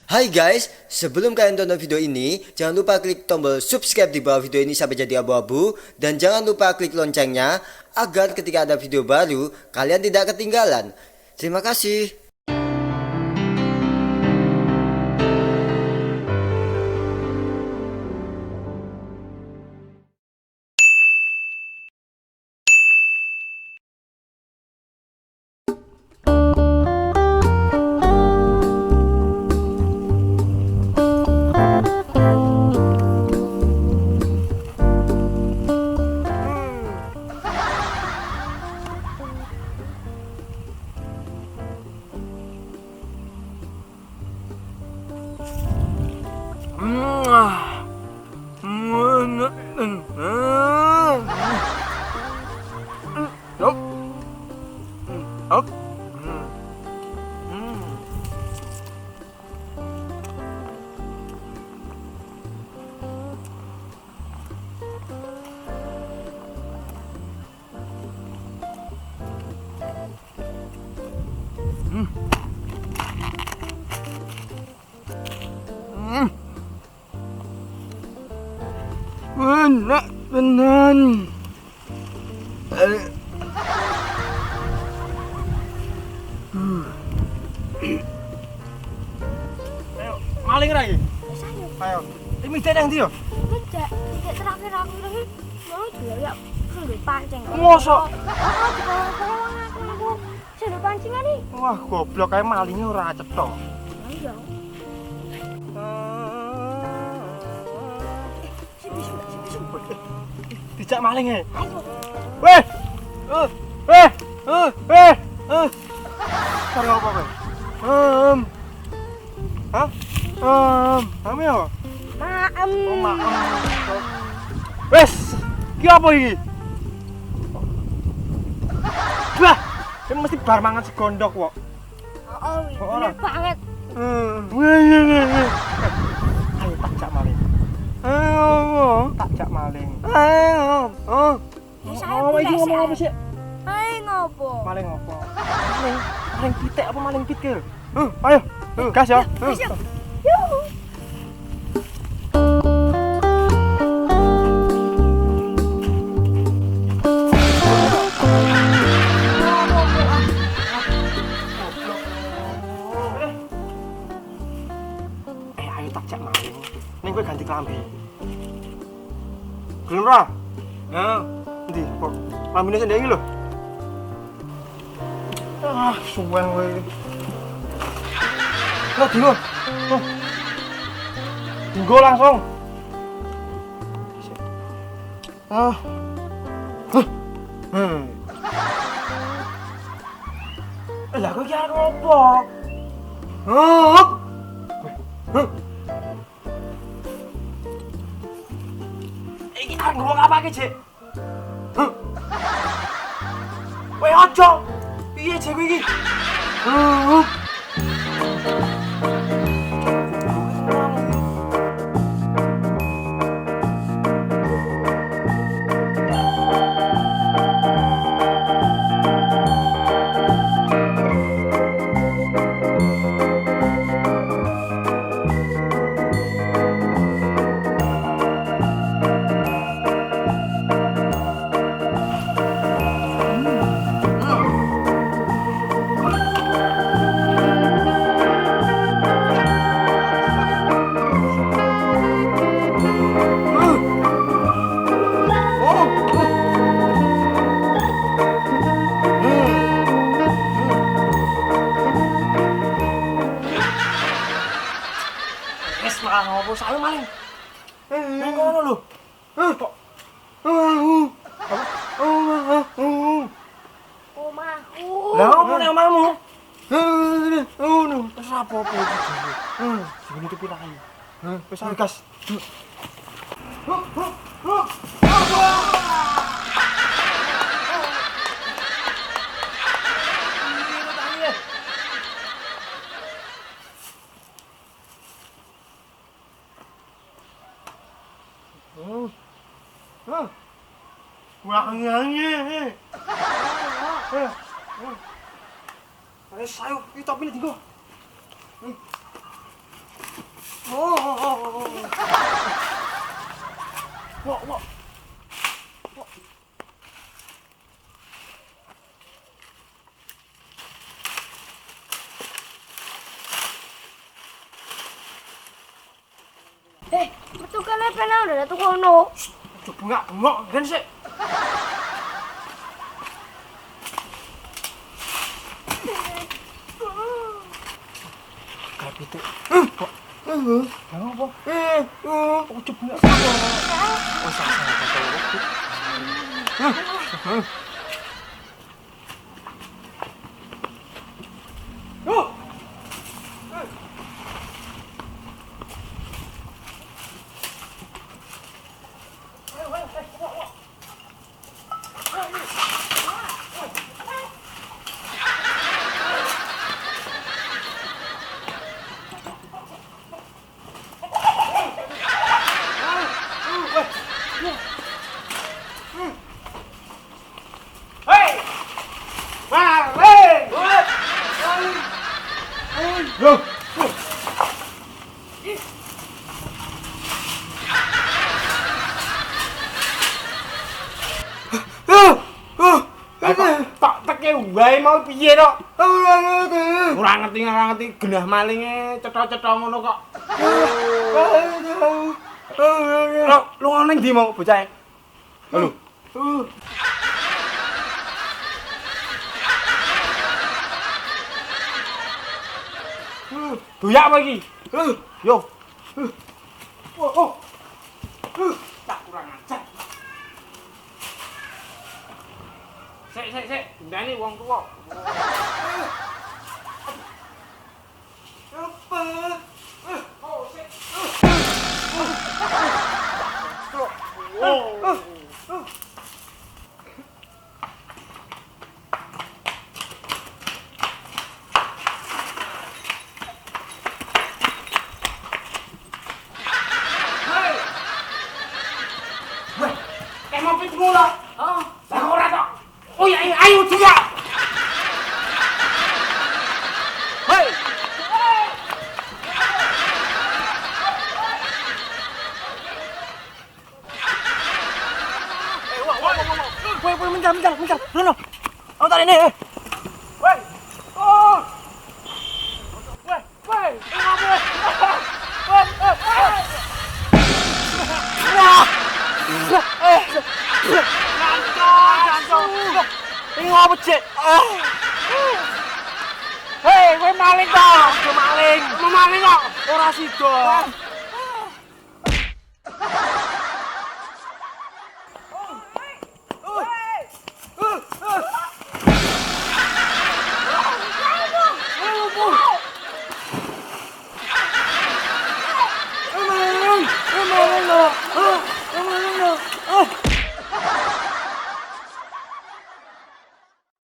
Hai guys, sebelum kalian tonton video ini, jangan lupa klik tombol subscribe di bawah video ini sampai jadi abu-abu. Dan jangan lupa klik loncengnya, agar ketika ada video baru, kalian tidak ketinggalan. Terima kasih. Enak tenan. Ayo, maling ra iki? Wis ayo. Ayo. Iki mite nang ndi yo? Tidak terakhir aku lagi mau ya sambil pancing. Mosok? Aku sambil pancingan nih. Wah, goblok kae malingnya ora cetha. Iya. Dijak maling e. Ayo. Weh. Karo apa kowe? Hah? Ame yo. Maem. Oh, maem. Wes, ki apa iki? Wah, ini mesti bar mangan segondok kok. Oh, bener banget. Ayo takjak maling. Ayo, takjak maling. Ayo. Iki ngomong apa sih? Hai ngopo? Maling apa? Maling pitik apa maling pitil? Ayo. Gas ya. Wis yuk. Yuh. Ayo takjak maling. Ning kowe ganti klambi. Gelem ora? Heeh. Endi kok klambine sing iki lho. Suwen kowe. Dinggo. Dinggo langsung. Lah kok iki arep opo? Iki arep ngomong apa iki, Cek? Weh, ojo. Piye Cek kowe iki? Ngopo sae maling? Nang kono lho. Kok. Omahku. Lah opo nek omahmu? Ngono, wis apa-apa iki. Jenenge itu pirae? Wis ayo gas. Wangi. Ayo, iki topine dinggo. Metu kene penang udah tuh kono. Coba bengok kan sih. Kayak gitu. Kok? Apa? Kok coba? Oh, salah. Tak teke wae mau piye tok? Ora ngerti genah malinge cetha-cetha ngono kok. Lu ngono ning ndi mau bocah? Halo. Doyak apa iki? Yo. Tak kurang ajar. Sik, ndane wong tuwa. Apa? Oh, sik. Mau pitmu lah. Lah ora tok. Oh ya, ayo juga. Hei. Woi, mencar. Lono. Oh, tadi nih. Woi. Oh. Woi. Jangan. Ini apa cek? Hei, kowe maling toh? Mau maling kok? Ora sida. Maling.